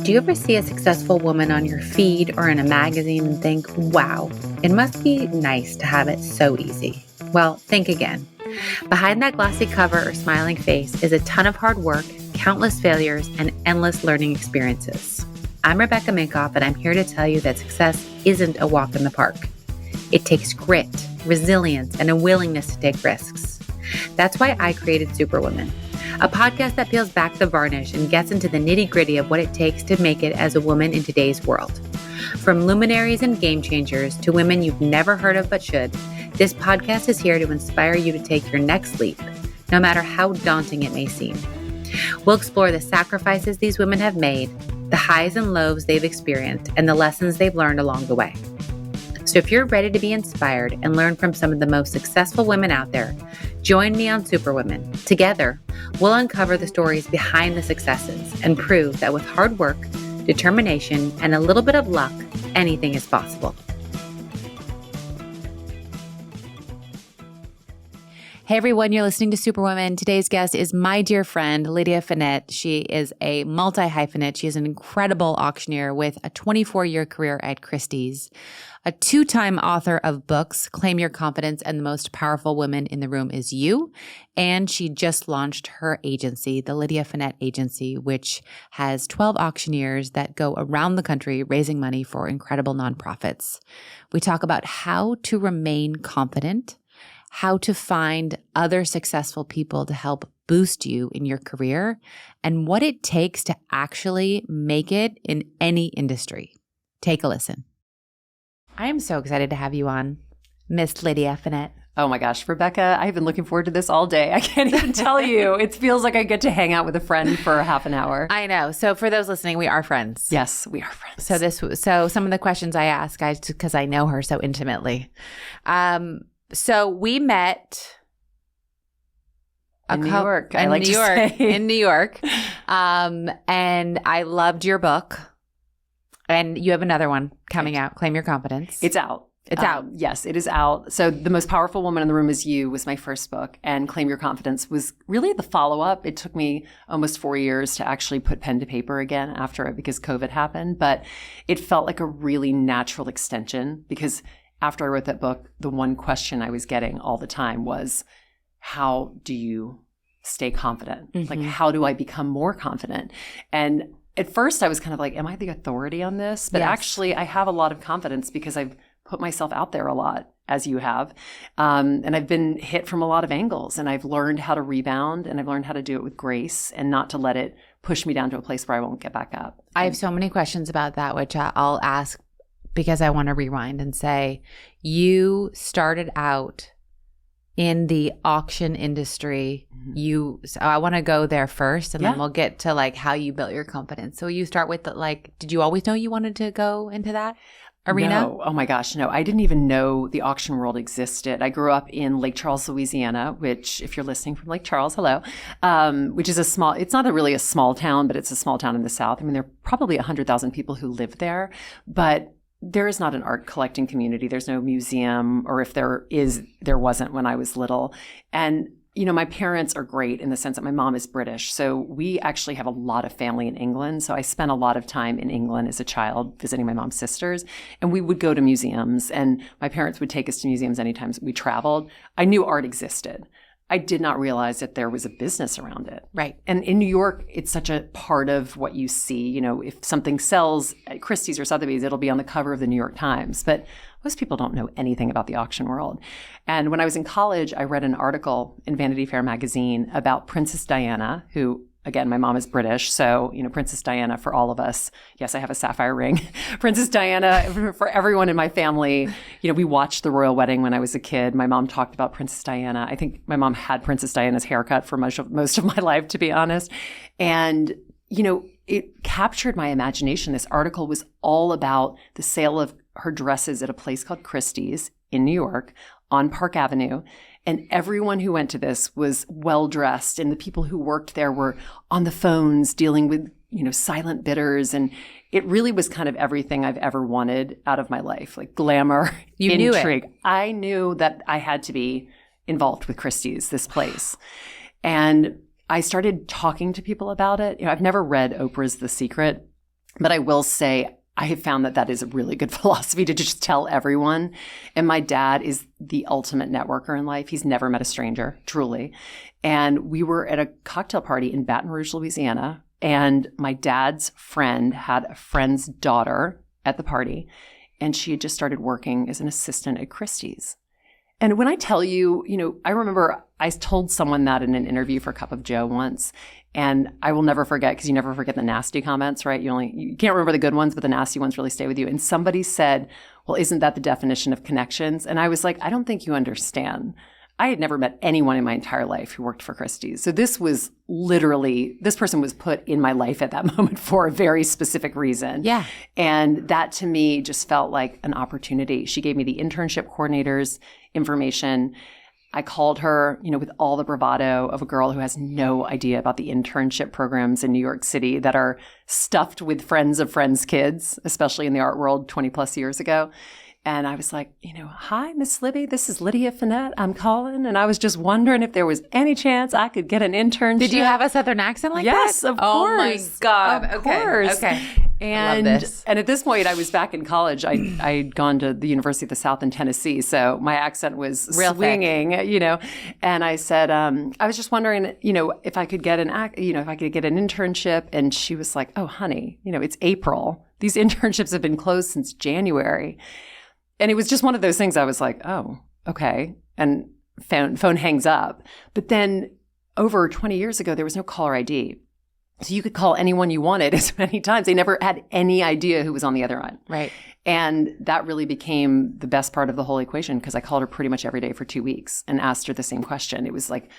Do you ever see a successful woman on your feed or in a magazine and think, wow, it must be nice to have it so easy? Well, think again. Behind that glossy cover or smiling face is a ton of hard work, countless failures, and endless learning experiences. I'm Rebecca Minkoff, and I'm here to tell you that success isn't a walk in the park. It takes grit, resilience, and a willingness to take risks. That's why I created Superwoman, a podcast that peels back the varnish and gets into the nitty-gritty of what it takes to make it as a woman in today's world. From luminaries and game changers to women you've never heard of but should, this podcast is here to inspire you to take your next leap, no matter how daunting it may seem. We'll explore the sacrifices these women have made, the highs and lows they've experienced, and the lessons they've learned along the way. So if you're ready to be inspired and learn from some of the most successful women out there, join me on Superwoman. Together, we'll uncover the stories behind the successes and prove that with hard work, determination, and a little bit of luck, anything is possible. Hey everyone, you're listening to Superwoman. Today's guest is my dear friend, Lydia Fenet. She is a multi-hyphenate. She is an incredible auctioneer with a 24-year career at Christie's, a 2-time author of books, Claim Your Confidence and the Most Powerful Woman in the Room is You. And she just launched her agency, the Lydia Fenet Agency, which has 12 auctioneers that go around the country raising money for incredible nonprofits. We talk about how to remain confident, how to find other successful people to help boost you in your career, and what it takes to actually make it in any industry. Take a listen. I am so excited to have you on, Miss Lydia Fenet. Oh my gosh, Rebecca, I've been looking forward to this all day. I can't even tell you. It feels like I get to hang out with a friend for half an hour. I know. So for those listening, we are friends. Yes, we are friends. So some of the questions I ask, because I know her so intimately. So we met in New York. In New York. And I loved your book. And you have another one coming out, Claim Your Confidence. It's out. It's out. Yes, it is out. So The Most Powerful Woman in the Room is You was my first book, and Claim Your Confidence was really the follow-up. It took me almost 4 years to actually put pen to paper again after it because COVID happened, but it felt like a really natural extension because after I wrote that book, the one question I was getting all the time was, how do you stay confident? Mm-hmm. Like, how do I become more confident? And at first I was kind of like, am I the authority on this? But actually I have a lot of confidence because I've put myself out there a lot, as you have. And I've been hit from a lot of angles, and I've learned how to rebound, and I've learned how to do it with grace and not to let it push me down to a place where I won't get back up. I have so many questions about that, which I'll ask because I want to rewind and say, you started out in the auction industry. Mm-hmm. So I want to go there first, and then we'll get to like how you built your confidence. So you start with did you always know you wanted to go into that arena? No. Oh my gosh, no. I didn't even know the auction world existed. I grew up in Lake Charles, Louisiana, which, if you're listening from Lake Charles, hello, which is it's not really a small town, but it's a small town in the South. I mean, there are probably 100,000 people who live there, but there is not an art collecting community. There's no museum, or if there is, there wasn't when I was little. And, you know, my parents are great in the sense that my mom is British. So we actually have a lot of family in England. So I spent a lot of time in England as a child visiting my mom's sisters. And we would go to museums, and my parents would take us to museums anytime we traveled. I knew art existed. I did not realize that there was a business around it. Right. And in New York, it's such a part of what you see. You know, if something sells at Christie's or Sotheby's, it'll be on the cover of the New York Times. But most people don't know anything about the auction world. And when I was in college, I read an article in Vanity Fair magazine about Princess Diana, who, again, my mom is British. So, you know, Princess Diana for all of us. Yes, I have a sapphire ring. Princess Diana for everyone in my family. You know, we watched the royal wedding when I was a kid. My mom talked about Princess Diana. I think my mom had Princess Diana's haircut for most of my life, to be honest. And, you know, it captured my imagination. This article was all about the sale of her dresses at a place called Christie's in New York on Park Avenue. And everyone who went to this was well-dressed, and the people who worked there were on the phones dealing with, you know, silent bidders. And it really was kind of everything I've ever wanted out of my life, like glamour, intrigue. I knew that I had to be involved with Christie's, this place. And I started talking to people about it. You know, I've never read Oprah's The Secret. But I will say, I have found that that is a really good philosophy to just tell everyone. And my dad is the ultimate networker in life. He's never met a stranger, truly. And we were at a cocktail party in Baton Rouge, Louisiana. And my dad's friend had a friend's daughter at the party. And she had just started working as an assistant at Christie's. And when I tell you, I remember I told someone that in an interview for Cup of Joe once, and I will never forget, because you never forget the nasty comments, right? You can't remember the good ones, but the nasty ones really stay with you. And somebody said, well, isn't that the definition of connections? And I was like, I don't think you understand. I had never met anyone in my entire life who worked for Christie's. So this was literally, this person was put in my life at that moment for a very specific reason. Yeah. And that to me just felt like an opportunity. She gave me the internship coordinator's information. I called her, with all the bravado of a girl who has no idea about the internship programs in New York City that are stuffed with friends of friends' kids, especially in the art world 20 plus years ago. And I was like, hi, Miss Libby, this is Lydia Fenet. I'm calling. And I was just wondering if there was any chance I could get an internship. Did you have a Southern accent like that? Yes, of course. Oh my God. Of course. Okay. And, I love this. And at this point, I was back in college. I'd gone to the University of the South in Tennessee. So my accent was real swinging, And I said, I was just wondering, if I could get an internship. And she was like, oh, honey, it's April. These internships have been closed since January. And it was just one of those things I was like, oh, okay. And phone hangs up. But then over 20 years ago, there was no caller ID. So you could call anyone you wanted as many times. They never had any idea who was on the other end. Right. And that really became the best part of the whole equation, because I called her pretty much every day for 2 weeks and asked her the same question. It was like,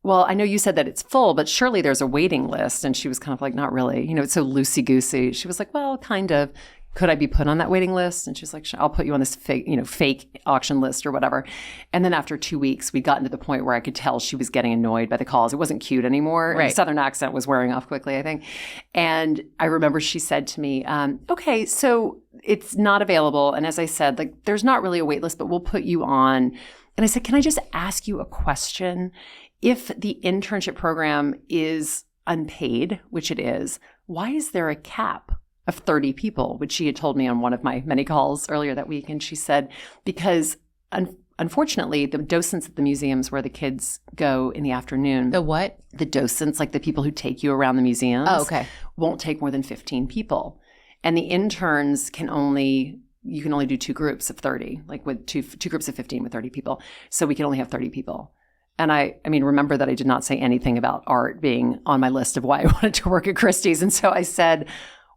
well, I know you said that it's full, but surely there's a waiting list. And she was kind of like, not really. It's so loosey-goosey. She was like, well, kind of. Could I be put on that waiting list? And she's like, I'll put you on this fake auction list or whatever. And then after 2 weeks, we'd gotten to the point where I could tell she was getting annoyed by the calls. It wasn't cute anymore. Right. The Southern accent was wearing off quickly, I think. And I remember she said to me, okay, so it's not available. And as I said, like, there's not really a wait list, but we'll put you on. And I said, can I just ask you a question? If the internship program is unpaid, which it is, why is there a cap of 30 people, which she had told me on one of my many calls earlier that week? And she said, because unfortunately, the docents at the museums where the kids go in the afternoon. The what? The docents, like the people who take you around the museums. Oh, okay. Won't take more than 15 people. And the interns you can only do 2 groups of 30, like with two groups of 15 with 30 people. So we can only have 30 people. And I mean, remember that I did not say anything about art being on my list of why I wanted to work at Christie's. And so I said,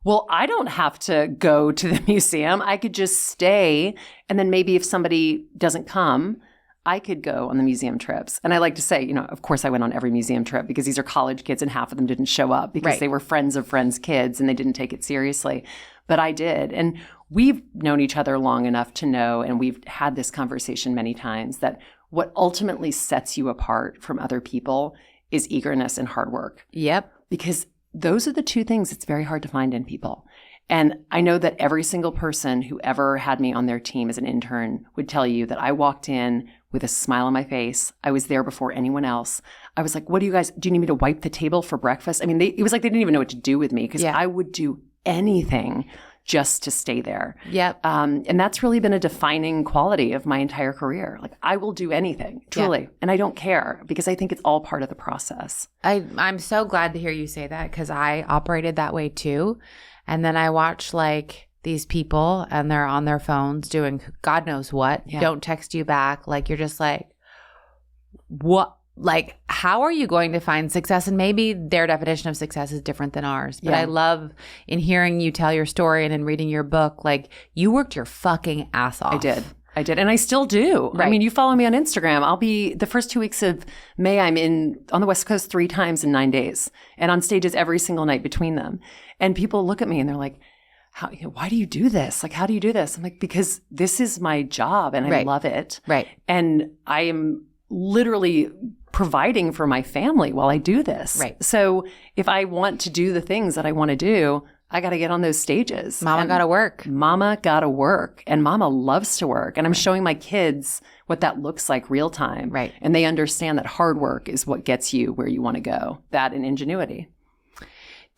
well, I don't have to go to the museum. I could just stay. And then maybe if somebody doesn't come, I could go on the museum trips. And I like to say, of course I went on every museum trip, because these are college kids and half of them didn't show up because Right. they were friends of friends' kids and they didn't take it seriously. But I did. And we've known each other long enough to know, and we've had this conversation many times, that what ultimately sets you apart from other people is eagerness and hard work. Yep. Because those are the 2 things it's very hard to find in people. And I know that every single person who ever had me on their team as an intern would tell you that I walked in with a smile on my face. I was there before anyone else. I was like, do you need me to wipe the table for breakfast? I mean, it was like they didn't even know what to do with me, because I would do anything just to stay there. Yep. And that's really been a defining quality of my entire career. Like, I will do anything, truly. Yeah. And I don't care, because I think it's all part of the process. I'm so glad to hear you say that, because I operated that way too. And then I watch like these people and they're on their phones doing God knows what, don't text you back. Like, you're just like, what? Like, how are you going to find success? And maybe their definition of success is different than ours. But I love in hearing you tell your story and in reading your book, like, you worked your fucking ass off. I did. And I still do. Right. I mean, you follow me on Instagram. I'll be the first 2 weeks of May, I'm on the West Coast 3 times in 9 days and on stages every single night between them. And people look at me and they're like, why do you do this? Like, how do you do this? I'm like, because this is my job and I love it. Right. And I am literally providing for my family while I do this. Right. So if I want to do the things that I want to do, I got to get on those stages. Mama got to work. Mama got to work. And mama loves to work. And I'm showing my kids what that looks like real time. Right. And they understand that hard work is what gets you where you want to go. That and ingenuity.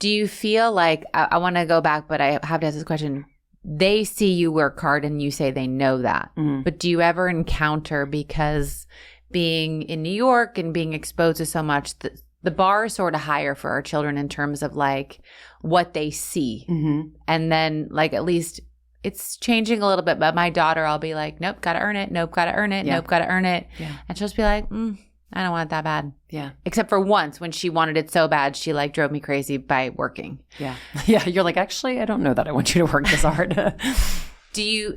Do you feel like, I want to go back, but I have to ask this question. They see you work hard and you say they know that. But do you ever encounter, because being in New York and being exposed to so much, the bar is sort of higher for our children in terms of like what they see. And then like at least it's changing a little bit. But my daughter, I'll be like, nope, got to earn it. Nope, got to earn it. Nope, got to earn it. And she'll just be like, I don't want it that bad. Except for once when she wanted it so bad, she like drove me crazy by working. You're like, actually, I don't know that I want you to work this hard.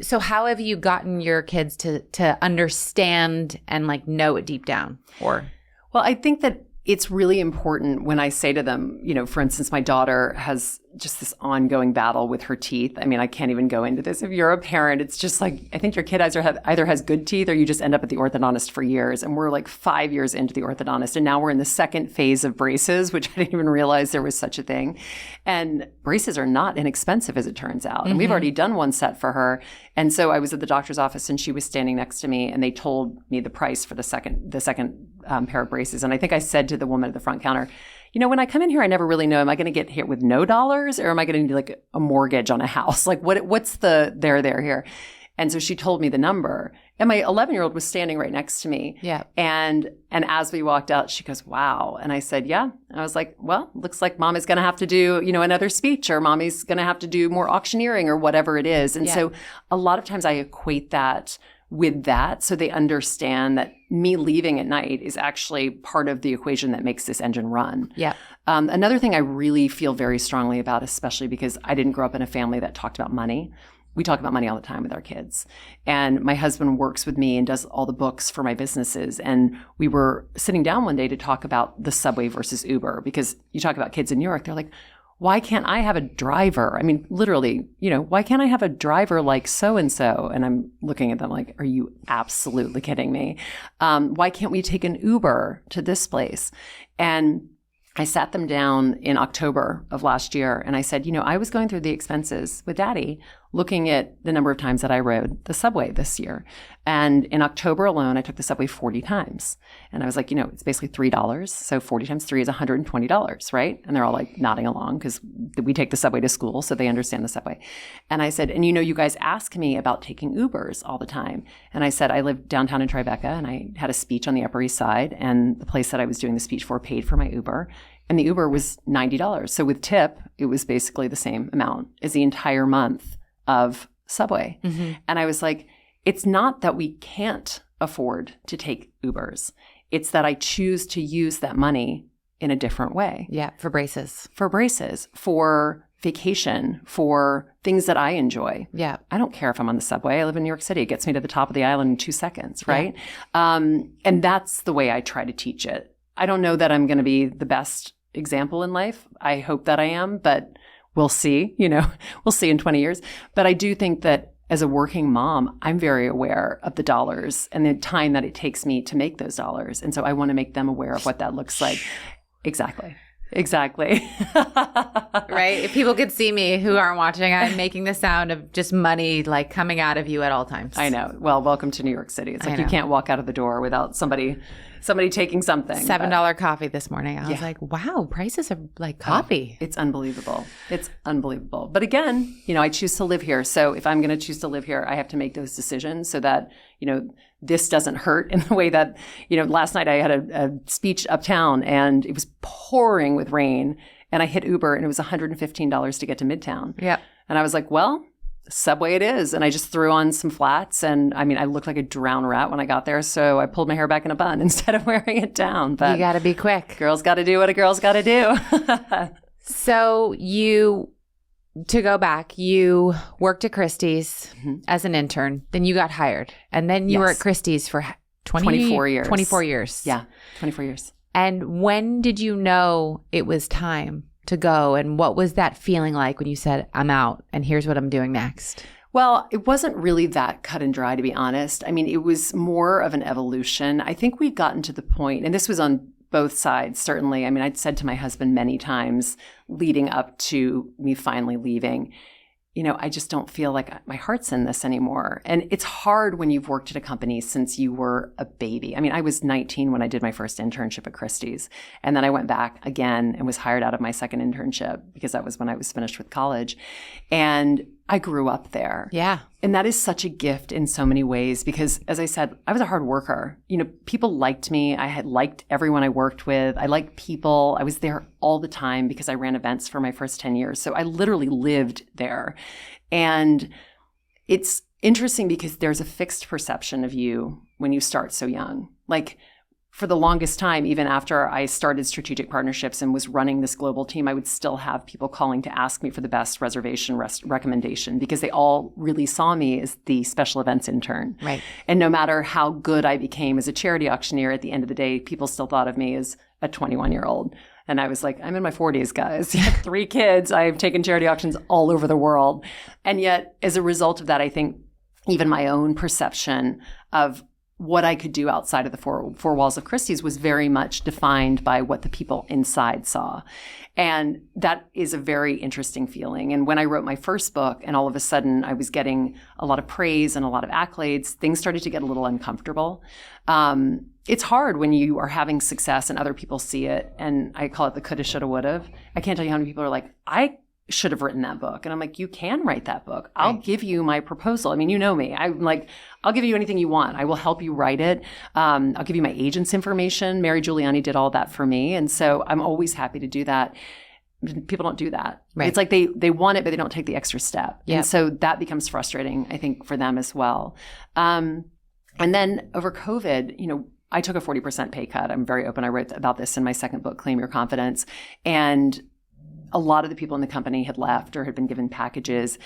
So how have you gotten your kids to understand and like know it deep down? Well, I think that it's really important when I say to them, for instance, my daughter has just this ongoing battle with her teeth. I mean, I can't even go into this. If you're a parent, it's just like, I think your kid either has good teeth or you just end up at the orthodontist for years. And we're like 5 years into the orthodontist. And now we're in the second phase of braces, which I didn't even realize there was such a thing. And braces are not inexpensive, as it turns out. And we've already done one set for her. And so I was at the doctor's office and she was standing next to me and they told me the price for the second pair of braces. And I think I said to the woman at the front counter, when I come in here, I never really know, am I going to get hit with no dollars or am I going to need like a mortgage on a house? Like what's the there here? And so she told me the number. And my 11-year-old was standing right next to me. And as we walked out, she goes, wow. And I said, yeah. And I was like, well, looks like mom is going to have to do, another speech, or mommy's going to have to do more auctioneering or whatever it is. And so a lot of times I equate that with that, so they understand that me leaving at night is actually part of the equation that makes this engine run. Another thing I really feel very strongly about, especially because I didn't grow up in a family that talked about money. We talk about money all the time with our kids. And my husband works with me and does all the books for my businesses. And we were sitting down one day to talk about the subway versus Uber, because you talk about kids in New York, they're like, why can't I have a driver? I mean, literally, why can't I have a driver like so-and-so? And I'm looking at them like, are you absolutely kidding me? Why can't we take an Uber to this place? And I sat them down in October of last year and I said, I was going through the expenses with Daddy, looking at the number of times that I rode the subway this year. And in October alone, I took the subway 40 times. And I was like, it's basically $3. So 40 times 3 is $120, right? And they're all like nodding along because we take the subway to school, so they understand the subway. And I said, and you guys ask me about taking Ubers all the time. And I said, I live downtown in Tribeca and I had a speech on the Upper East Side, and the place that I was doing the speech for paid for my Uber. And the Uber was $90. So with tip, it was basically the same amount as the entire month of subway. And I was like, it's not that we can't afford to take Ubers. It's that I choose to use that money in a different way. For braces. For vacation, for things that I enjoy. I don't care if I'm on the subway. I live in New York City. It gets me to the top of the island in 2 seconds, right? And that's the way I try to teach it. I don't know that I'm going to be the best example in life. I hope that I am, but we'll see, we'll see in 20 years. But I do think that as a working mom, I'm very aware of the dollars and the time that it takes me to make those dollars. And so I want to make them aware of what that looks like. Exactly. Right? If people could see me who aren't watching, I'm making the sound of just money like coming out of you at all times. I know. Well, welcome to New York City. It's like you can't walk out of the door without somebody taking something. $7 coffee this morning. I was like, wow, prices are like coffee. It's unbelievable. But again, I choose to live here. So if I'm going to choose to live here, I have to make those decisions so that, this doesn't hurt in the way that, last night I had a speech uptown and it was pouring with rain and I hit Uber and it was $115 to get to Midtown. And I was like, well, subway it is. And I just threw on some flats. And I mean, I looked like a drowned rat when I got there. So I pulled my hair back in a bun instead of wearing it down. But you got to be quick. Girls got to do what a girl's got to do. So to go back, you worked at Christie's as an intern. Then you got hired. And then you were at Christie's for 24 years. 24 years. Yeah, 24 years. And when did you know it was time to go? And what was that feeling like when you said, I'm out and here's what I'm doing next? Well, it wasn't really that cut and dry, to be honest. I mean, it was more of an evolution. I think we'd gotten to the point, and this was on both sides, certainly. I mean, I'd said to my husband many times leading up to me finally leaving, I just don't feel like my heart's in this anymore. And it's hard when you've worked at a company since you were a baby. I mean, I was 19 when I did my first internship at Christie's. And then I went back again and was hired out of my second internship because that was when I was finished with college. And I grew up there. Yeah. And that is such a gift in so many ways because, as I said, I was a hard worker. People liked me. I had liked everyone I worked with. I liked people. I was there all the time because I ran events for my first 10 years. So I literally lived there. And it's interesting because there's a fixed perception of you when you start so young. Like, for the longest time, even after I started strategic partnerships and was running this global team, I would still have people calling to ask me for the best reservation recommendation because they all really saw me as the special events intern. Right. And no matter how good I became as a charity auctioneer, at the end of the day, people still thought of me as a 21-year-old. And I was like, I'm in my 40s, guys. I have 3 kids. I've taken charity auctions all over the world. And yet, as a result of that, I think even my own perception of what I could do outside of the four walls of Christie's was very much defined by what the people inside saw. And that is a very interesting feeling. And when I wrote my first book and all of a sudden I was getting a lot of praise and a lot of accolades, things started to get a little uncomfortable. It's hard when you are having success and other people see it. And I call it the coulda, shoulda, woulda. I can't tell you how many people are like, I should have written that book. And I'm like, you can write that book. I'll give you my proposal. I mean, you know me. I'm like, I'll give you anything you want. I will help you write it. I'll give you my agent's information. Mary Giuliani did all that for me. And so I'm always happy to do that. People don't do that. Right. It's like they want it, but they don't take the extra step. Yep. And so that becomes frustrating, I think, for them as well. And then over COVID, I took a 40% pay cut. I'm very open. I wrote about this in my second book, Claim Your Confidence. And a lot of the people in the company had left or had been given packages,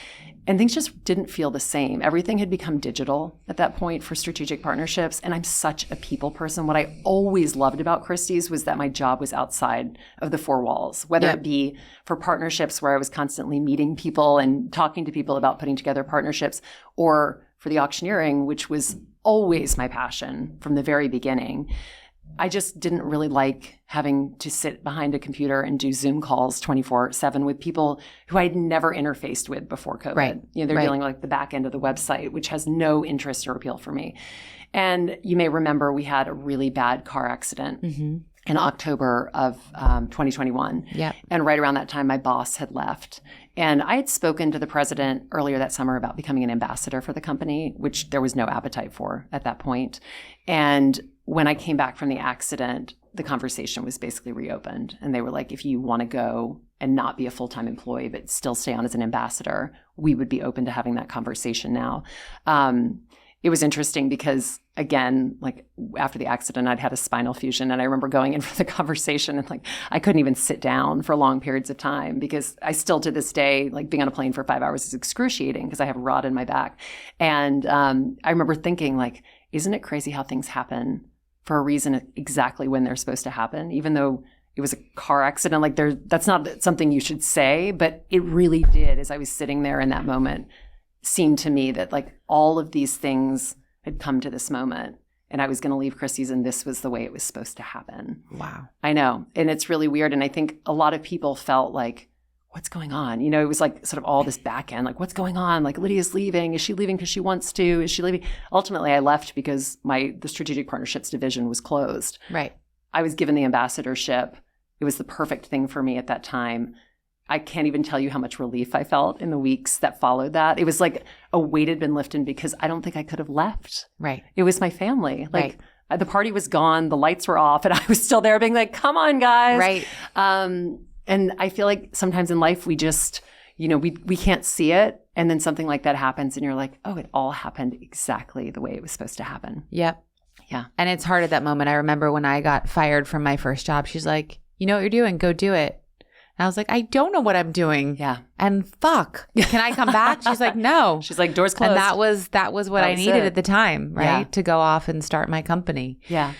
and things just didn't feel the same. Everything had become digital at that point for strategic partnerships, and I'm such a people person. What I always loved about Christie's was that my job was outside of the 4 walls, whether it be for partnerships where I was constantly meeting people and talking to people about putting together partnerships, or for the auctioneering, which was always my passion from the very beginning. I just didn't really like having to sit behind a computer and do Zoom calls 24/7 with people who I'd never interfaced with before COVID. Right. They're dealing with like the back end of the website, which has no interest or appeal for me. And you may remember we had a really bad car accident in October of 2021. Yeah. And right around that time, my boss had left. And I had spoken to the president earlier that summer about becoming an ambassador for the company, which there was no appetite for at that point. And when I came back from the accident, the conversation was basically reopened. And they were like, if you want to go and not be a full-time employee, but still stay on as an ambassador, we would be open to having that conversation now. It was interesting because, again, like after the accident, I'd had a spinal fusion. And I remember going in for the conversation and like I couldn't even sit down for long periods of time because I still to this day, like being on a plane for 5 hours is excruciating because I have a rod in my back. And I remember thinking like, isn't it crazy how things happen for a reason exactly when they're supposed to happen, even though it was a car accident? Like that's not something you should say, but it really did. As I was sitting there in that moment, seemed to me that like all of these things had come to this moment and I was going to leave Christie's and this was the way it was supposed to happen. Wow. I know. And it's really weird. And I think a lot of people felt like, what's going on? It was like sort of all this back end, like what's going on? Like Lydia's leaving. Is she leaving because she wants to? Is she leaving? Ultimately, I left because the strategic partnerships division was closed. Right. I was given the ambassadorship. It was the perfect thing for me at that time. I can't even tell you how much relief I felt in the weeks that followed that. It was like a weight had been lifted because I don't think I could have left. Right. It was my family. Like the party was gone, the lights were off, and I was still there being like, come on, guys. Right. And I feel like sometimes in life we just, we can't see it. And then something like that happens and you're like, oh, it all happened exactly the way it was supposed to happen. Yep. Yeah. And it's hard at that moment. I remember when I got fired from my first job, she's like, you know what you're doing? Go do it. And I was like, I don't know what I'm doing. Yeah. And fuck, can I come back? She's like, no. She's like, doors closed. And that was what I needed at the time, right? Yeah. To go off and start my company. Yeah.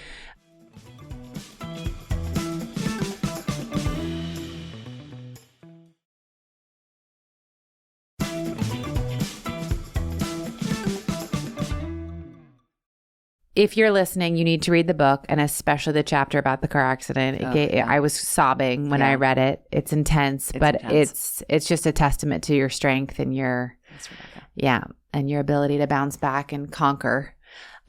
if you're listening, you need to read the book, and especially the chapter about the car accident. I was sobbing when I read it. It's intense, it's just a testament to your strength and your and your ability to bounce back and conquer.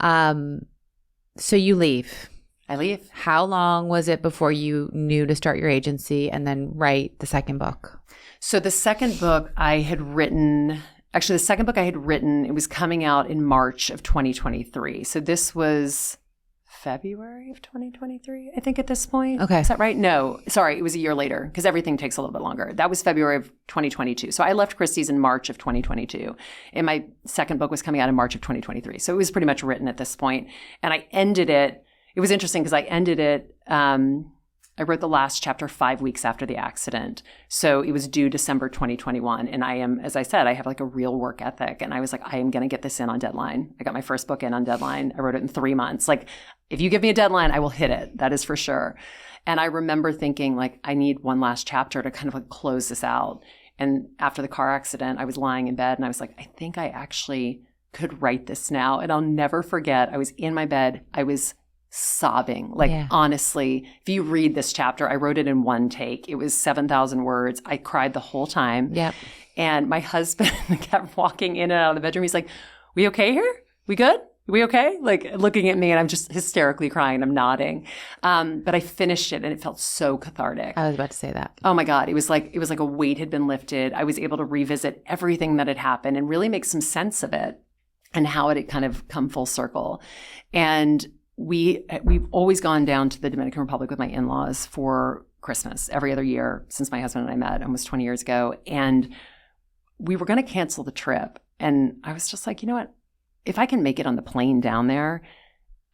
So you leave. I leave. How long was it before you knew to start your agency and then write the second book? So the second book I had written, it was coming out in March of 2023. So this was February of 2023, I think at this point. Okay. Is that right? No, sorry, it was a year later because everything takes a little bit longer. That was February of 2022. So I left Christie's in March of 2022. And my second book was coming out in March of 2023. So it was pretty much written at this point. And I ended it. It was interesting because I ended it, I wrote the last chapter 5 weeks after the accident. So it was due December 2021. And I am, as I said, I have like a real work ethic. And I was like, I am going to get this in on deadline. I got my first book in on deadline. I wrote it in 3 months. Like, if you give me a deadline, I will hit it. That is for sure. And I remember thinking like, I need one last chapter to kind of like close this out. And after the car accident, I was lying in bed and I was like, I think I actually could write this now. And I'll never forget, I was in my bed. I was sobbing. Honestly, if you read this chapter, I wrote it in one take. It was 7,000 words. I cried the whole time. Yep. And my husband kept walking in and out of the bedroom. He's like, we okay here? We good? We okay? Like looking at me and I'm just hysterically crying. I'm nodding. But I finished it and it felt so cathartic. I was about to say that. Oh my God. It was like a weight had been lifted. I was able to revisit everything that had happened and really make some sense of it and how it had kind of come full circle. And we've always gone down to the Dominican Republic with my in-laws for Christmas every other year since my husband and I met almost 20 years ago. And we were going to cancel the trip. And I was just like, you know what? If I can make it on the plane down there,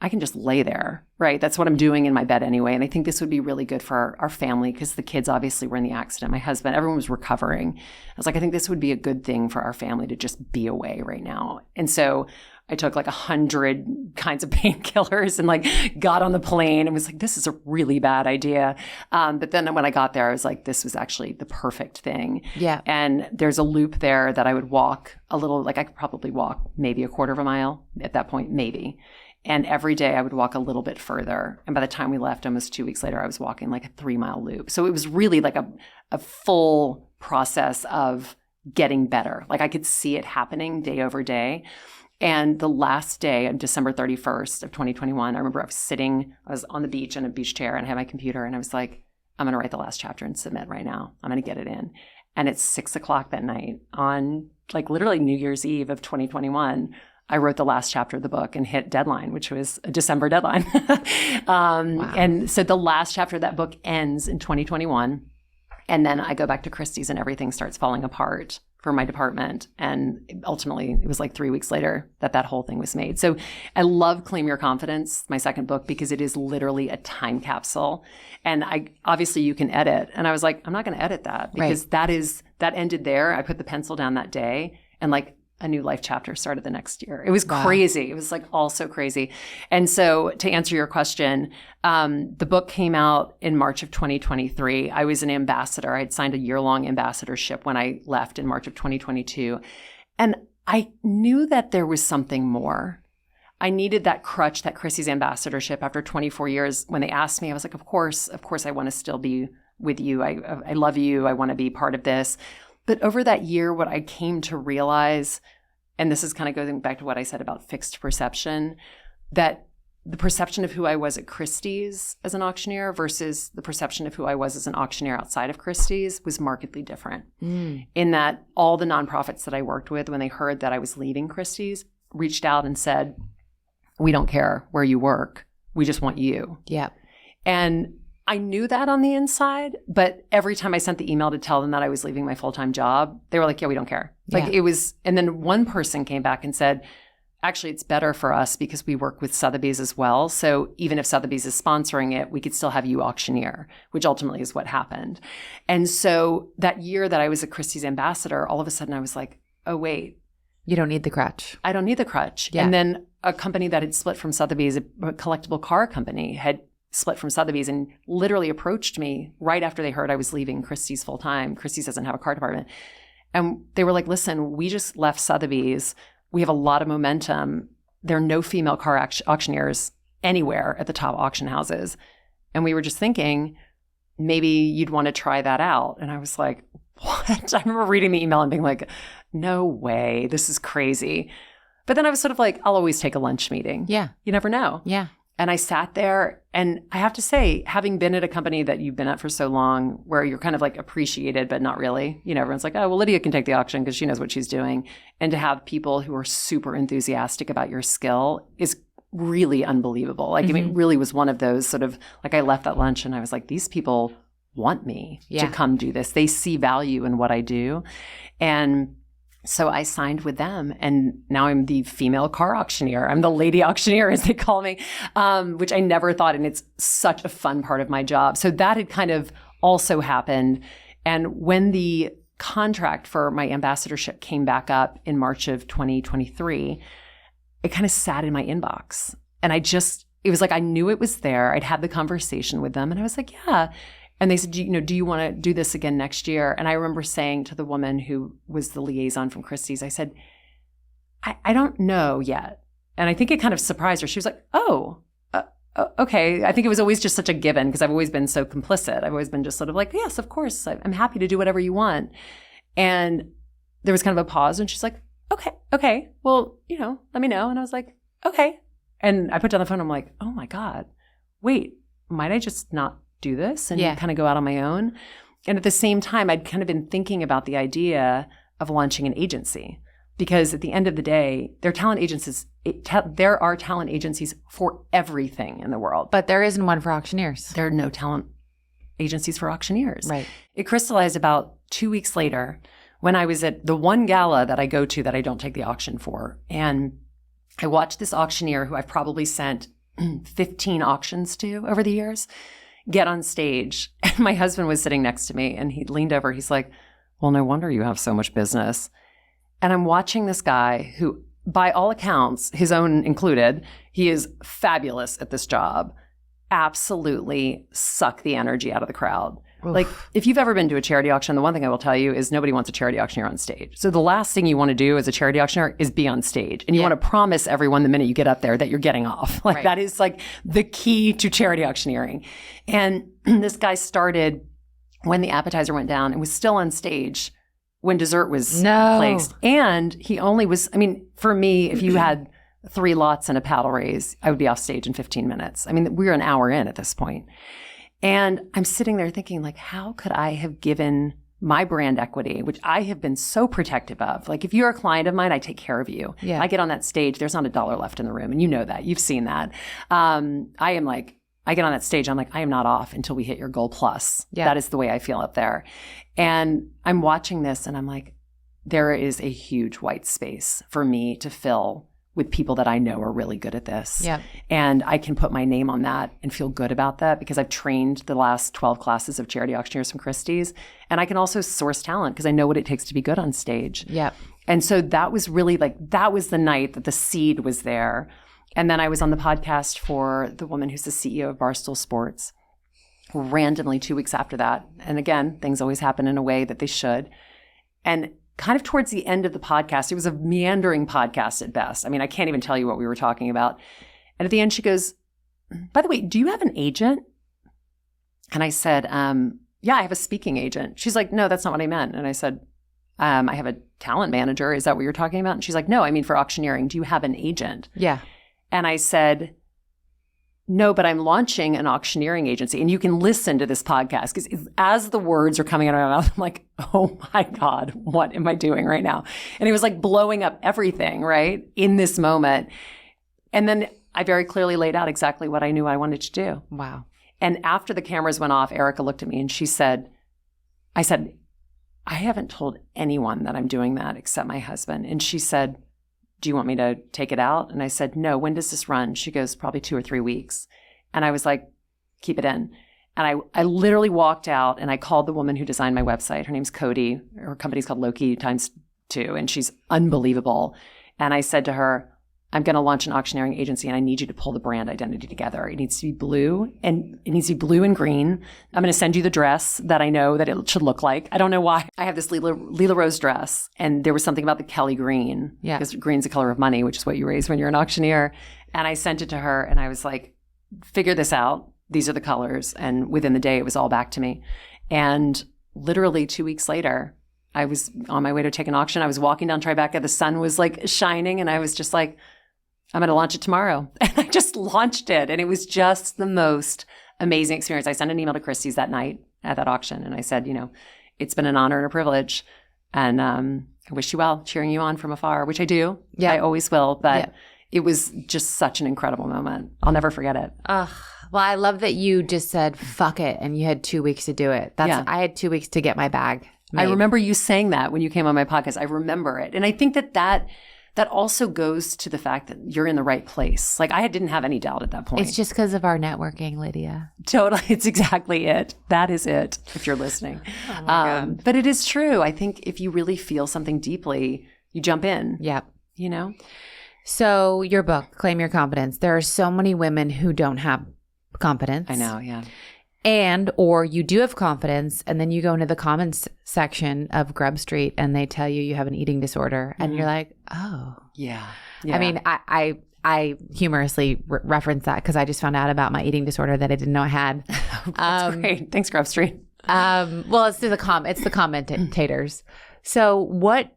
I can just lay there, right? That's what I'm doing in my bed anyway. And I think this would be really good for our family because the kids obviously were in the accident. My husband, everyone was recovering. I was like, I think this would be a good thing for our family to just be away right now. And so I took like 100 kinds of painkillers and like got on the plane and was like, this is a really bad idea. But then when I got there, I was like, this was actually the perfect thing. Yeah. And there's a loop there that I would walk a little, like I could probably walk maybe a quarter of a mile at that point, maybe. And every day I would walk a little bit further. And by the time we left, almost 2 weeks later, I was walking like a 3-mile loop. So it was really like a full process of getting better. Like I could see it happening day over day. And the last day of December 31st of 2021, I remember I was on the beach in a beach chair and I had my computer and I was like, I'm going to write the last chapter and submit right now. I'm going to get it in. And it's 6:00 that night on like literally New Year's Eve of 2021. I wrote the last chapter of the book and hit deadline, which was a December deadline. Wow. And so the last chapter of that book ends in 2021. And then I go back to Christie's and everything starts falling apart for my department. And ultimately, it was like 3 weeks later that whole thing was made. So I love Claim Your Confidence, my second book, because it is literally a time capsule. And obviously you can edit. And I was like, I'm not going to edit that because that ended there. I put the pencil down that day and like a new life chapter started the next year. It was crazy. It was like all so crazy. And so to answer your question, the book came out in March of 2023. I was an ambassador. I had signed a year-long ambassadorship when I left in March of 2022. And I knew that there was something more. I needed that crutch, that Christie's ambassadorship after 24 years. When they asked me, I was like, of course I want to still be with you. I love you. I want to be part of this. But over that year, what I came to realize, and this is kind of going back to what I said about fixed perception, that the perception of who I was at Christie's as an auctioneer versus the perception of who I was as an auctioneer outside of Christie's was markedly different. In that all the nonprofits that I worked with, when they heard that I was leaving Christie's, reached out and said, we don't care where you work. We just want you. Yeah. And I knew that on the inside, but every time I sent the email to tell them that I was leaving my full-time job, they were like, yeah, we don't care. Like it was, and then one person came back and said, actually, it's better for us because we work with Sotheby's as well. So even if Sotheby's is sponsoring it, we could still have you auctioneer, which ultimately is what happened. And so that year that I was a Christie's ambassador, all of a sudden I was like, oh, wait. You don't need the crutch. I don't need the crutch. Yeah. And then a company that had split from Sotheby's, a collectible car company, had split from Sotheby's and literally approached me right after they heard I was leaving Christie's full time. Christie's doesn't have a car department. And they were like, listen, we just left Sotheby's. We have a lot of momentum. there are no female car auctioneers anywhere at the top auction houses. And we were just thinking, maybe you'd want to try that out. And I was like, what? I remember reading the email and being like, no way, this is crazy. But then I was sort of like, I'll always take a lunch meeting. Yeah. You never know. Yeah. And I sat there, and I have to say, having been at a company that you've been at for so long, where you're kind of like appreciated, but not really, everyone's like, oh, well, Lydia can take the auction because she knows what she's doing. And to have people who are super enthusiastic about your skill is really unbelievable. Like, I mean, it really was one of those sort of, like, I left that lunch and I was like, these people want me to come do this. They see value in what I do. And so I signed with them, and now I'm the female car auctioneer. I'm the lady auctioneer, as they call me, which I never thought, and it's such a fun part of my job. So that had kind of also happened. And when the contract for my ambassadorship came back up in March of 2023, it kind of sat in my inbox. And it was like I knew it was there. I'd had the conversation with them, and I was like, yeah. And they said, do you want to do this again next year? And I remember saying to the woman who was the liaison from Christie's, I said, I don't know yet. And I think it kind of surprised her. She was like, oh, okay. I think it was always just such a given because I've always been so complicit. I've always been just sort of like, yes, of course. I'm happy to do whatever you want. And there was kind of a pause, and she's like, okay. Well, let me know. And I was like, okay. And I put down the phone. I'm like, oh my God, wait, might I just not do this and kind of go out on my own? And at the same time, I'd kind of been thinking about the idea of launching an agency, because at the end of the day, there are talent agencies for everything in the world. But there isn't one for auctioneers. There are no talent agencies for auctioneers. Right. It crystallized about 2 weeks later when I was at the one gala that I go to that I don't take the auction for. And I watched this auctioneer who I've probably sent 15 auctions to over the years get on stage. And my husband was sitting next to me, and he leaned over. He's like, well, no wonder you have so much business. And I'm watching this guy who, by all accounts, his own included, he is fabulous at this job, absolutely suck the energy out of the crowd. Oof. Like, if you've ever been to a charity auction, the one thing I will tell you is nobody wants a charity auctioneer on stage. So the last thing you want to do as a charity auctioneer is be on stage. And you want to promise everyone the minute you get up there that you're getting off. Like, that is like the key to charity auctioneering. And this guy started when the appetizer went down and was still on stage when dessert was placed. And he only was, for me, if you had 3 lots and a paddle raise, I would be off stage in 15 minutes. We're an hour in at this point. And I'm sitting there thinking, like, how could I have given my brand equity, which I have been so protective of? Like, if you're a client of mine, I take care of you. Yeah. I get on that stage, there's not $1 left in the room. And you know that. You've seen that. I get on that stage, I'm like, I am not off until we hit your goal plus. Yeah. That is the way I feel up there. And I'm watching this, and I'm like, there is a huge white space for me to fill with people that I know are really good at this. Yep. And I can put my name on that and feel good about that because I've trained the last 12 classes of charity auctioneers from Christie's. And I can also source talent because I know what it takes to be good on stage. Yep. And so that was really that was the night that the seed was there. And then I was on the podcast for the woman who's the CEO of Barstool Sports randomly 2 weeks after that. And again, things always happen in a way that they should. And kind of towards the end of the podcast, it was a meandering podcast at best. I can't even tell you what we were talking about. And at the end, she goes, by the way, do you have an agent? And I said, yeah, I have a speaking agent. She's like, no, that's not what I meant. And I said, I have a talent manager. Is that what you're talking about? And she's like, no, for auctioneering. Do you have an agent? Yeah. And I said, no, but I'm launching an auctioneering agency. And you can listen to this podcast because as the words are coming out of my mouth, I'm like, oh my God, what am I doing right now? And it was like blowing up everything, right, in this moment. And then I very clearly laid out exactly what I knew I wanted to do. Wow. And after the cameras went off, Erica looked at me and she said, I said, I haven't told anyone that I'm doing that except my husband. And she said, do you want me to take it out? And I said, no, when does this run? She goes, probably 2 or 3 weeks. And I was like, keep it in. And I literally walked out and I called the woman who designed my website. Her name's Cody. Her company's called Loki x2. And she's unbelievable. And I said to her, I'm going to launch an auctioneering agency and I need you to pull the brand identity together. It needs to be blue and it needs to be blue and green. I'm going to send you the dress that I know that it should look like. I don't know why. I have this Lila Rose dress and there was something about the Kelly green. Yeah. Because green's the color of money, which is what you raise when you're an auctioneer. And I sent it to her and I was like, figure this out. These are the colors. And within the day, it was all back to me. And literally 2 weeks later, I was on my way to take an auction. I was walking down Tribeca. The sun was like shining and I was just like, I'm going to launch it tomorrow. And I just launched it. And it was just the most amazing experience. I sent an email to Christie's that night at that auction. And I said, it's been an honor and a privilege. And I wish you well, cheering you on from afar, which I do. Yeah. I always will. But it was just such an incredible moment. I'll never forget it. Well, I love that you just said, fuck it. And you had 2 weeks to do it. I had 2 weeks to get my bag made. I remember you saying that when you came on my podcast. I remember it. And I think that also goes to the fact that you're in the right place. Like I didn't have any doubt at that point. It's just because of our networking, Lydia. Totally. It's exactly it. That is it, if you're listening. Oh my God. But it is true. I think if you really feel something deeply, you jump in. Yep. So your book, Claim Your Confidence, there are so many women who don't have confidence. I know, yeah. Or you do have confidence and then you go into the comments section of Grub Street and they tell you have an eating disorder and you're like, oh. Yeah. I mean, I humorously reference that because I just found out about my eating disorder that I didn't know I had. That's great. Thanks, Grub Street. Well, it's the commentators. So what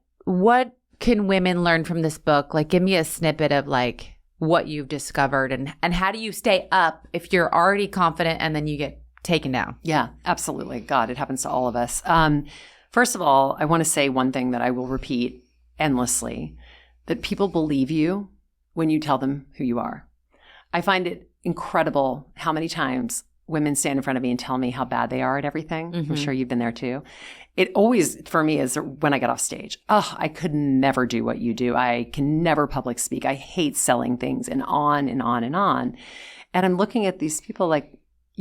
can women learn from this book? Like, give me a snippet of like what you've discovered and how do you stay up if you're already confident and then you get taken down? Yeah, absolutely. God, it happens to all of us. First of all, I want to say one thing that I will repeat endlessly, that people believe you when you tell them who you are. I find it incredible how many times women stand in front of me and tell me how bad they are at everything. Mm-hmm. I'm sure you've been there too. It always, for me, is when I get off stage. Oh, I could never do what you do. I can never public speak. I hate selling things and on and on and on. And I'm looking at these people like,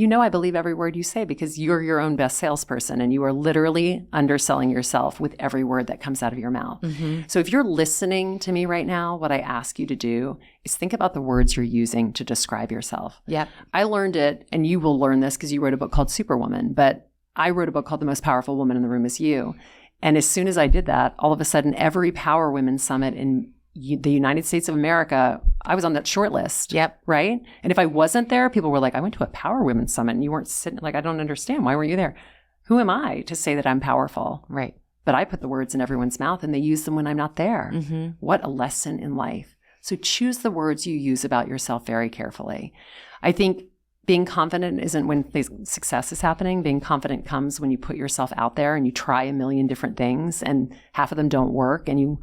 I believe every word you say because you're your own best salesperson and you are literally underselling yourself with every word that comes out of your mouth. Mm-hmm. So if you're listening to me right now, what I ask you to do is think about the words you're using to describe yourself. Yeah. I learned it, and you will learn this because you wrote a book called Superwoman, but I wrote a book called The Most Powerful Woman in the Room Is You. And as soon as I did that, all of a sudden, every Power Women Summit in the United States of America, I was on that short list. Yep. Right? And if I wasn't there, people were like, I went to a Power Women Summit and you weren't sitting, like, I don't understand. Why weren't you there? Who am I to say that I'm powerful? Right. But I put the words in everyone's mouth and they use them when I'm not there. Mm-hmm. What a lesson in life. So choose the words you use about yourself very carefully. I think being confident isn't when success is happening. Being confident comes when you put yourself out there and you try a million different things and half of them don't work and you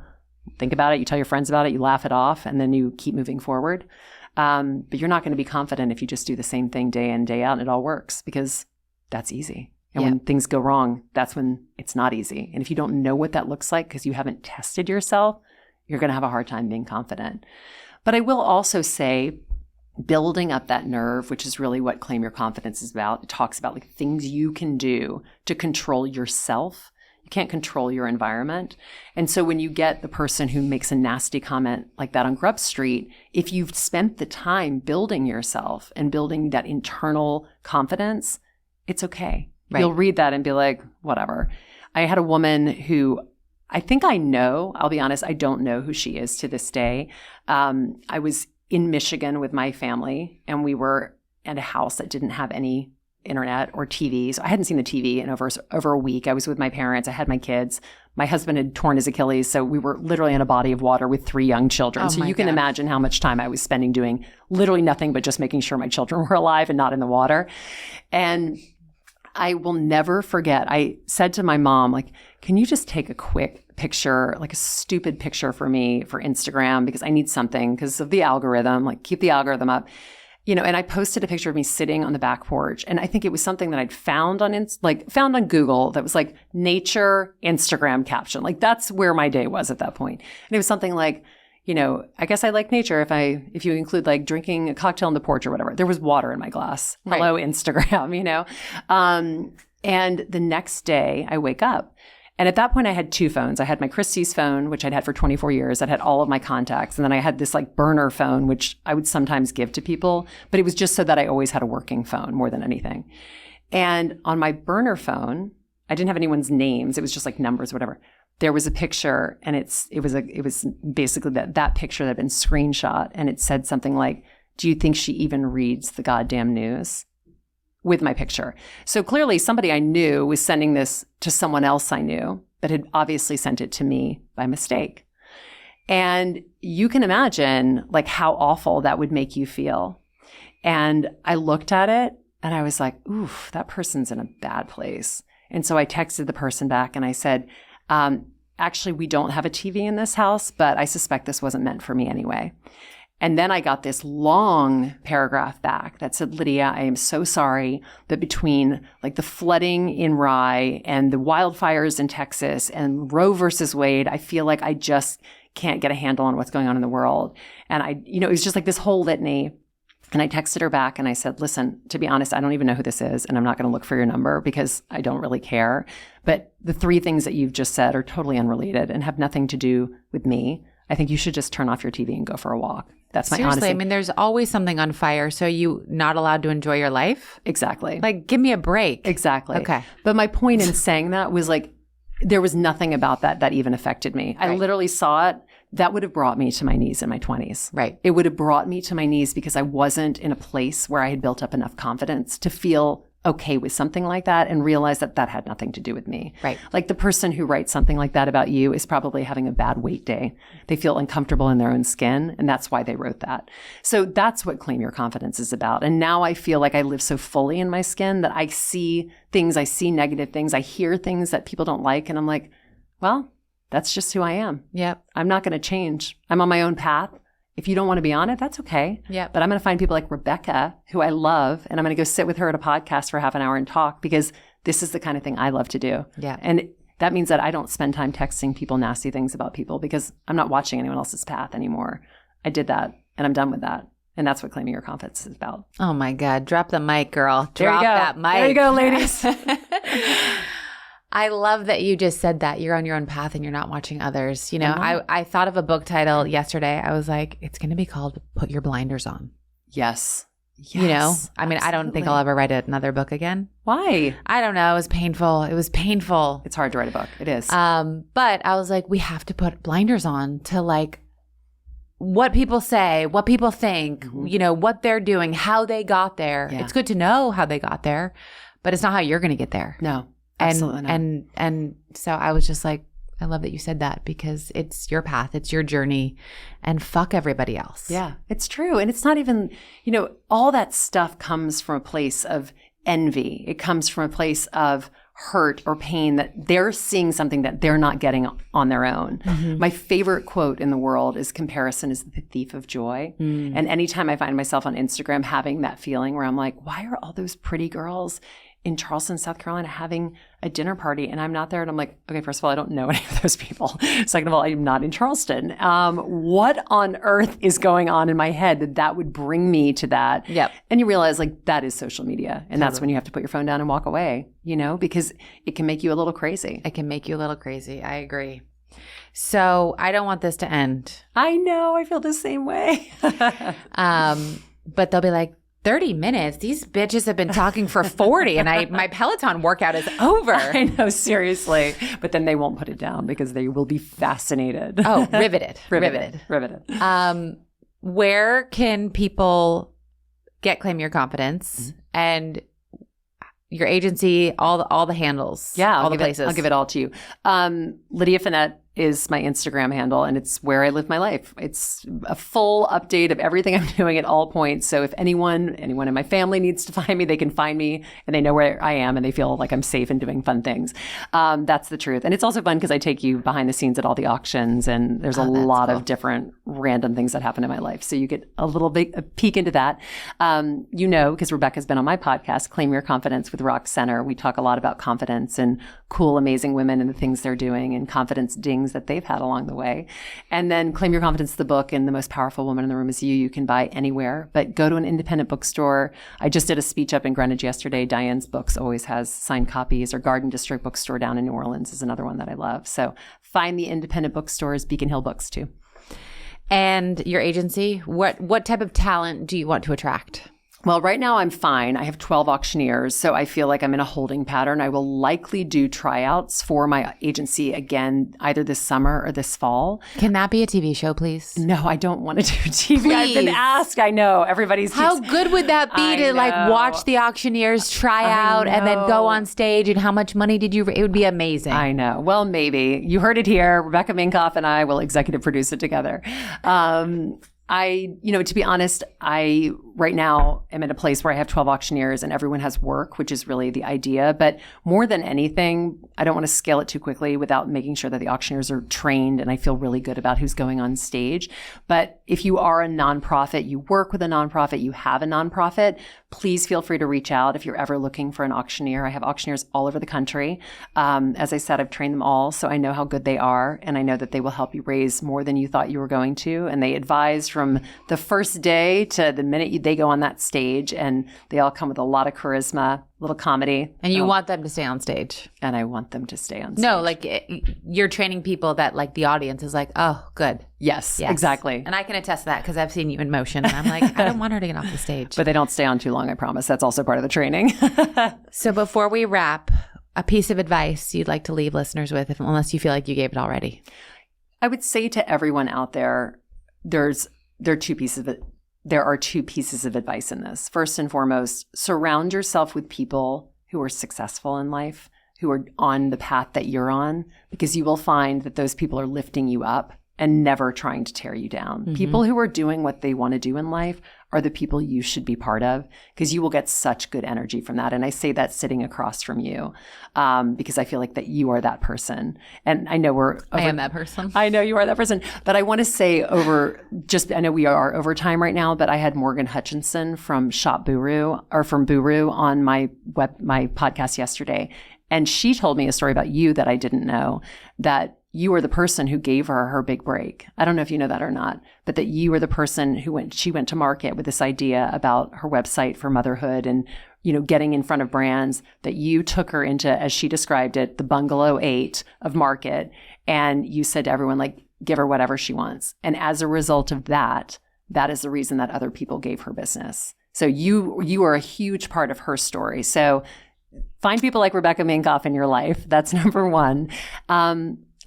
think about it, you tell your friends about it, you laugh it off, and then you keep moving forward. But you're not going to be confident if you just do the same thing day in, day out, and it all works because that's easy. And when things go wrong, that's when it's not easy. And if you don't know what that looks like because you haven't tested yourself, you're going to have a hard time being confident. But I will also say, building up that nerve, which is really what Claim Your Confidence is about. It talks about like things you can do to control yourself. You can't control your environment. And so when you get the person who makes a nasty comment like that on Grub Street, if you've spent the time building yourself and building that internal confidence, it's okay. Right. You'll read that and be like, whatever. I had a woman who I think I know, I'll be honest, I don't know who she is to this day. I was in Michigan with my family and we were at a house that didn't have any internet or TV. So I hadn't seen the TV in over a week. I was with my parents. I had my kids. My husband had torn his Achilles. So we were literally in a body of water with 3 young children. So you can imagine how much time I was spending doing literally nothing but just making sure my children were alive and not in the water. And I will never forget. I said to my mom, like, can you just take a quick picture, like a stupid picture for me for Instagram because I need something because of the algorithm, like keep the algorithm up. And I posted a picture of me sitting on the back porch. And I think it was something that I'd found on Google that was like nature Instagram caption. Like that's where my day was at that point. And it was something like, I guess I like nature if you include like drinking a cocktail on the porch or whatever. There was water in my glass. Hello, Instagram, And the next day I wake up And at that point, I had two phones. I had my Christie's phone, which I'd had for 24 years. I'd had all of my contacts. And then I had this like burner phone, which I would sometimes give to people. But it was just so that I always had a working phone more than anything. And on my burner phone, I didn't have anyone's names. It was just like numbers, whatever. There was a picture, and it was basically that picture that had been screenshot. And it said something like, "Do you think she even reads the goddamn news?" With my picture. So clearly somebody I knew was sending this to someone else I knew that had obviously sent it to me by mistake. And you can imagine like how awful that would make you feel. And I looked at it and I was like, oof, that person's in a bad place. And so I texted the person back and I said, actually, we don't have a TV in this house, but I suspect this wasn't meant for me anyway. And then I got this long paragraph back that said, "Lydia, I am so sorry, but between like the flooding in Rye and the wildfires in Texas and Roe versus Wade, I feel like I just can't get a handle on what's going on in the world." And it was just like this whole litany. And I texted her back and I said, "Listen, to be honest, I don't even know who this is, and I'm not going to look for your number because I don't really care. But the three things that you've just said are totally unrelated and have nothing to do with me. I think you should just turn off your TV and go for a walk." That's my Seriously, honesty. I mean, there's always something on fire. So you not allowed to enjoy your life? Exactly. Like, give me a break. Exactly. Okay. But my point in saying that was like, there was nothing about that even affected me. I literally saw it. That would have brought me to my knees in my 20s. Right. It would have brought me to my knees because I wasn't in a place where I had built up enough confidence to feel okay with something like that and realize that that had nothing to do with me. Right. Like the person who writes something like that about you is probably having a bad weight day. They feel uncomfortable in their own skin, and that's why they wrote that. So that's what Claim Your Confidence is about. And now I feel like I live so fully in my skin that I see things, I see negative things, I hear things that people don't like, and I'm like, well, that's just who I am. Yep. I'm not going to change. I'm on my own path. If you don't want to be on it, that's okay. Yeah. But I'm going to find people like Rebecca, who I love, and I'm going to go sit with her at a podcast for half an hour and talk because this is the kind of thing I love to do. Yeah. And that means that I don't spend time texting people nasty things about people because I'm not watching anyone else's path anymore. I did that and I'm done with that. And that's what Claiming Your Confidence is about. Oh my God. Drop the mic, girl. There you Drop go. that mic. There you go, ladies. I love that you just said that. You're on your own path and you're not watching others. You know, I thought of a book title yesterday. I was like, it's going to be called Put Your Blinders On. Yes. You know, I mean, I don't think I'll ever write another book again. Why? I don't know. It was painful. It's hard to write a book. It is. But I was like, we have to put blinders on to like what people say, what people think, you know, what they're doing, how they got there. Yeah. It's good to know how they got there, but it's not how you're going to get there. No. Absolutely not. And so I was just like, I love that you said that because it's your path, it's your journey, and fuck everybody else. Yeah, it's true. And it's not even, you know, all that stuff comes from a place of envy. It comes from a place of hurt or pain that they're seeing something that they're not getting on their own. Mm-hmm. My favorite quote in the world is comparison is the thief of joy. And anytime I find myself on Instagram having that feeling where I'm like, why are all those pretty girls in Charleston, South Carolina, having a dinner party and I'm not there? And I'm like, okay, first of all, I don't know any of those people. Second of all, I'm not in Charleston. What on earth is going on in my head that would bring me to that? Yep. And you realize like that is social media. And that's when you have to put your phone down and walk away, you know, because it can make you a little crazy. It can make you a little crazy. I agree. So I don't want this to end. I know. I feel the same way. But they'll be like, 30 minutes. These bitches have been talking for 40 and my Peloton workout is over. I know, seriously. But then they won't put it down because they will be fascinated. Oh, riveted. Where can people get Claim Your Confidence and your agency, all the handles? Yeah, all the places. I'll give it all to you. Lydia Fenet is my Instagram handle, and it's where I live my life. It's a full update of everything I'm doing at all points. So if anyone in my family needs to find me, they can find me, and they know where I am, and they feel like I'm safe and doing fun things. That's the truth. And it's also fun because I take you behind the scenes at all the auctions, and there's a lot of different random things that happen in my life. So you get a peek into that. You know, because Rebecca's been on my podcast, Claim Your Confidence with Rock Center. We talk a lot about confidence and cool, amazing women and the things they're doing and confidence dings things that they've had along the way. And then Claim Your Confidence, the book, and The Most Powerful Woman in the Room is You. You can buy anywhere, but go to an independent bookstore. I just did a speech up in Greenwich yesterday. Diane's Books always has signed copies, or Garden District Bookstore down in New Orleans is another one that I love. So find the independent bookstores, Beacon Hill Books too. And your agency, what type of talent do you want to attract? Well, right now I'm fine. I have 12 auctioneers, so I feel like I'm in a holding pattern. I will likely do tryouts for my agency again, either this summer or this fall. Can that be a TV show, please? No, I don't want to do TV. Please. I've been asked. I know. Everybody's How good would that be to like watch the auctioneers try out and then go on stage, and how much money did you? It would be amazing. I know. Well, maybe. You heard it here. Rebecca Minkoff and I will executive produce it together. To be honest, I right now am in a place where I have 12 auctioneers and everyone has work, which is really the idea. But more than anything, I don't want to scale it too quickly without making sure that the auctioneers are trained and I feel really good about who's going on stage. But if you are a nonprofit, you work with a nonprofit, you have a nonprofit, please feel free to reach out if you're ever looking for an auctioneer. I have auctioneers all over the country. As I said, I've trained them all, so I know how good they are, and I know that they will help you raise more than you thought you were going to. And they advise from the first day to the minute they go on that stage, and they all come with a lot of charisma, a little comedy. And you want them to stay on stage. And I want them to stay on stage. No, like you're training people that like the audience is like, oh, good. Yes, exactly. And I can attest to that because I've seen you in motion. And I'm like, I don't want her to get off the stage. But they don't stay on too long, I promise. That's also part of the training. So before we wrap, a piece of advice you'd like to leave listeners with, unless you feel like you gave it already. I would say to everyone out there, there are two pieces of advice in this. First and foremost, surround yourself with people who are successful in life, who are on the path that you're on, because you will find that those people are lifting you up and never trying to tear you down. Mm-hmm. People who are doing what they want to do in life are the people you should be part of, because you will get such good energy from that. And I say that sitting across from you, because I feel like that you are that person. And I know I am that person. I know you are that person. But I want to say I know we are over time right now, but I had Morgan Hutchinson from from Buru on my podcast yesterday. And she told me a story about you that I didn't know, that you were the person who gave her big break. I don't know if you know that or not, but that you were the person she went to market with this idea about her website for motherhood and, getting in front of brands, that you took her into, as she described it, the Bungalow 8 of market. And you said to everyone, like, give her whatever she wants. And as a result of that is the reason that other people gave her business. So you are a huge part of her story. So find people like Rebecca Minkoff in your life. That's number one.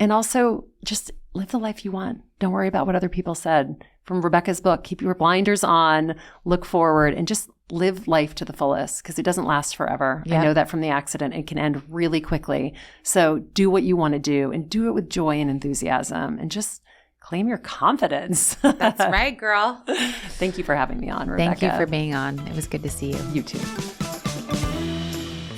And also just live the life you want. Don't worry about what other people said. From Rebecca's book, keep your blinders on, look forward, and just live life to the fullest, because it doesn't last forever. Yep. I know that from the accident. It can end really quickly. So do what you want to do, and do it with joy and enthusiasm, and just claim your confidence. That's right, girl. Thank you for having me on, Rebecca. Thank you for being on. It was good to see you. You too.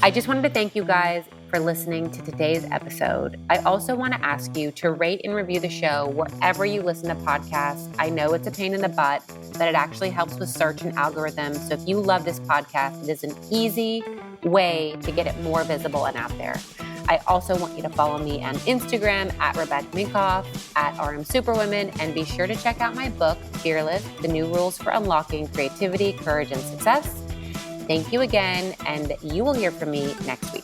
I just wanted to thank you guys for listening to today's episode. I also want to ask you to rate and review the show wherever you listen to podcasts. I know it's a pain in the butt, but it actually helps with search and algorithms. So if you love this podcast, it is an easy way to get it more visible and out there. I also want you to follow me on Instagram at Rebecca Minkoff, at RM Superwomen, and be sure to check out my book, Fearless, The New Rules for Unlocking Creativity, Courage, and Success. Thank you again, and you will hear from me next week.